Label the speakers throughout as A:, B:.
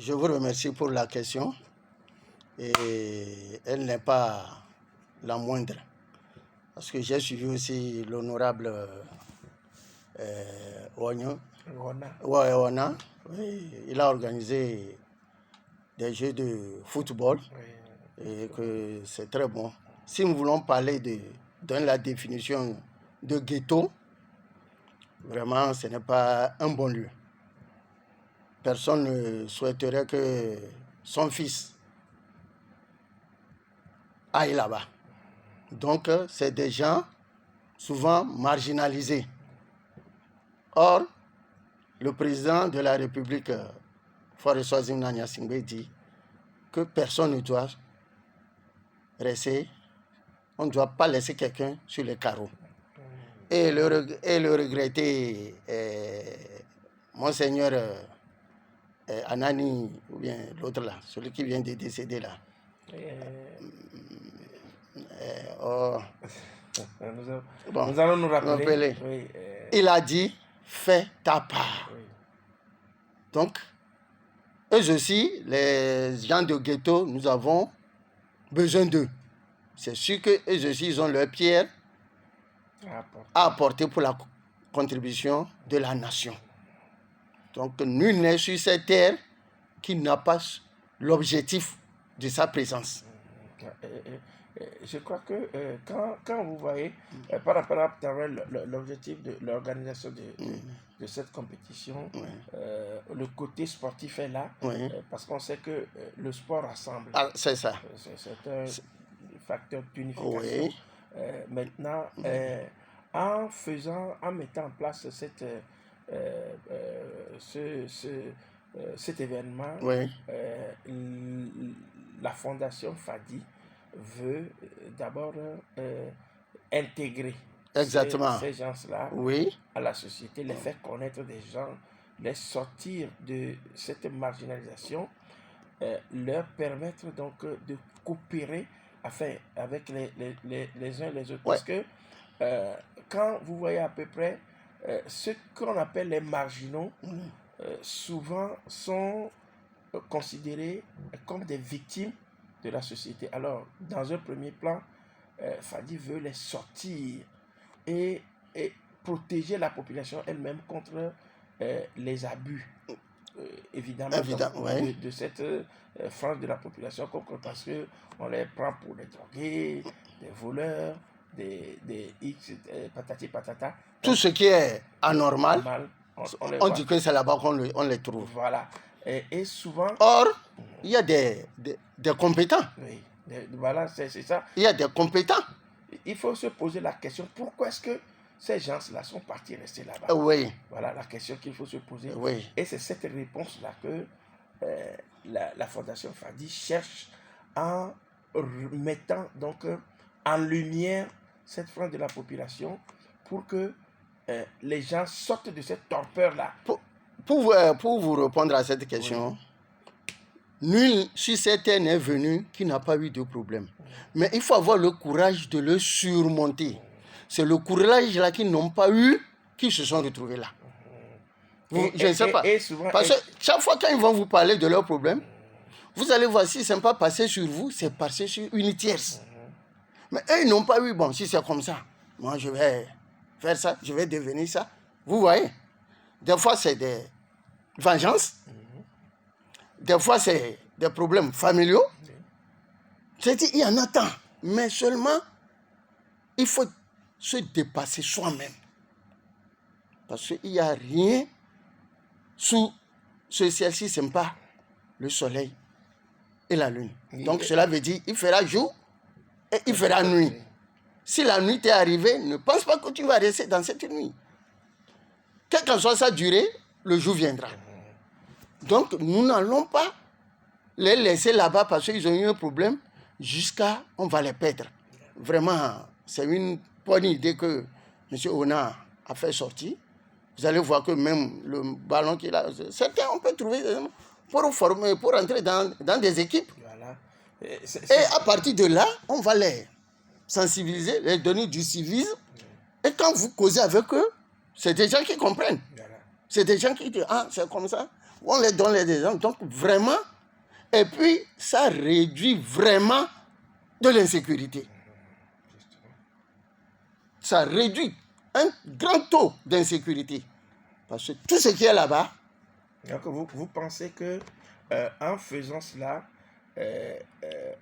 A: Je vous remercie pour la question et elle n'est pas la moindre parce que j'ai suivi aussi l'honorable Wagnon. Wana. Oui, il a organisé des jeux de football et que c'est très bon. Si nous voulons parler dans la définition de ghetto, vraiment ce n'est pas un bon lieu. Personne ne souhaiterait que son fils aille là-bas. Donc, c'est des gens souvent marginalisés. Or, le président de la République, Forest Nanya Singbe, dit que personne ne doit rester, on ne doit pas laisser quelqu'un sur les carreaux. Et le regretté Monseigneur Anani, ou bien l'autre là, celui qui vient de décéder là.
B: Nous allons nous rappeler.
A: Oui, il a dit, fais ta part. Oui. Donc, eux aussi, les gens de ghetto, nous avons besoin d'eux. C'est sûr qu'eux aussi, ils ont leur pierre à apporter pour la contribution de la nation. Donc, nul n'est sur cette terre qui n'a pas l'objectif de sa présence.
B: Je crois que quand vous voyez, par rapport à l'objectif de l'organisation de cette compétition, le côté sportif est là, parce qu'on sait que le sport rassemble.
A: Ah, c'est ça.
B: C'est un facteur d'unification. Maintenant, en mettant en place cet événement, la Fondation Fadi veut d'abord intégrer ces gens-là à la société, les faire connaître des gens, les sortir de cette marginalisation, leur permettre donc de coopérer avec les uns et les autres. Parce que quand vous voyez à peu près ce qu'on appelle les marginaux, souvent sont considérés comme des victimes de la société. Alors, dans un premier plan, Fadi veut les sortir et protéger la population elle-même contre les abus, évidemment, de cette frange de la population, parce qu'on les prend pour des drogués, des voleurs, des X, patati patata.
A: Tout ce qui est anormal, on dit que c'est là-bas qu'on les trouve.
B: Voilà. Et souvent...
A: Or, il y a des compétents.
B: Oui, voilà, c'est ça.
A: Il y a des compétents.
B: Il faut se poser la question, pourquoi est-ce que ces gens-là sont partis rester là-bas?
A: Oui.
B: Voilà la question qu'il faut se poser.
A: Oui.
B: Et c'est cette réponse-là que la Fondation Fadi cherche en mettant donc en lumière cette frange de la population pour que les gens sortent de cette torpeur-là.
A: Pour vous répondre à cette question, nul sur cette terre n'est venu qui n'a pas eu de problème. Mais il faut avoir le courage de le surmonter. C'est le courage là qu'ils n'ont pas eu qui se sont retrouvés là. Je ne sais pas. Parce que chaque fois quand ils vont vous parler de leurs problèmes, vous allez voir si ce n'est pas passé sur vous, c'est passé sur une tierce. Mais eux, ils n'ont pas eu, bon, si c'est comme ça, moi je vais faire ça, je vais devenir ça. Vous voyez, des fois c'est des vengeances, des fois c'est des problèmes familiaux. C'est-à-dire, il y en a tant, mais seulement il faut se dépasser soi-même. Parce qu'il n'y a rien sous ce ciel-ci, ce n'est pas le soleil et la lune. Donc cela veut dire il fera jour et il fera nuit. Si la nuit t'est arrivée, ne pense pas que tu vas rester dans cette nuit. Quelle que soit sa durée, le jour viendra. Donc nous n'allons pas les laisser là-bas parce qu'ils ont eu un problème jusqu'à on va les perdre. Vraiment, c'est une bonne idée que M. Ona a fait sortir. Vous allez voir que même le ballon qu'il a, certains on peut trouver pour former, pour entrer dans des équipes.
B: Voilà.
A: Et à partir de là, on va les sensibiliser, les donner du civisme. Et quand vous causez avec eux, c'est des gens qui comprennent.
B: Voilà.
A: C'est des gens qui disent, ah, c'est comme ça. On les donne les exemples. Donc, vraiment, et puis, ça réduit vraiment de l'insécurité. Ça réduit un grand taux d'insécurité. Parce que tout ce qui est là-bas...
B: Donc, vous pensez que en faisant cela,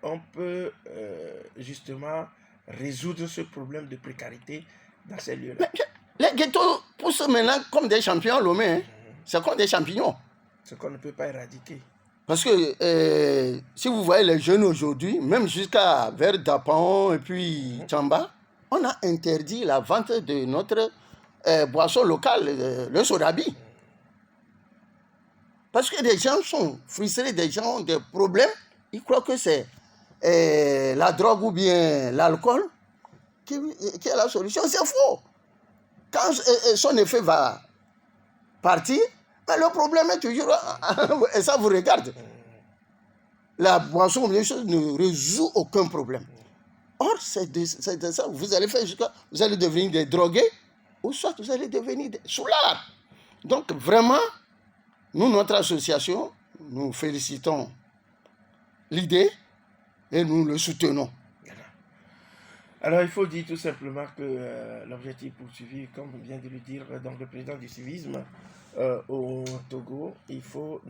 B: on peut justement résoudre ce problème de précarité dans ces lieux-là?
A: Les ghettos poussent maintenant comme des champignons Lomé. Hein. C'est comme des champignons.
B: Ce qu'on ne peut pas éradiquer.
A: Parce que si vous voyez les jeunes aujourd'hui, même jusqu'à vers Dapan et puis Tchamba, on a interdit la vente de notre boisson locale, le sodabi. Parce que des gens sont frustrés, des gens ont des problèmes. Ils croient que c'est la drogue ou bien l'alcool qui est la solution. C'est faux. Quand son effet va partir, mais le problème est toujours... Et ça vous regarde. La boisson ne résout aucun problème. Or, c'est de ça. Vous allez faire jusqu'à... Vous allez devenir des drogués ou soit vous allez devenir des soulards. Donc, vraiment, nous, notre association, nous félicitons l'idée et nous le soutenons.
B: Alors, il faut dire tout simplement que l'objectif poursuivi, comme vient de le dire donc, le président du civisme au Togo, il faut...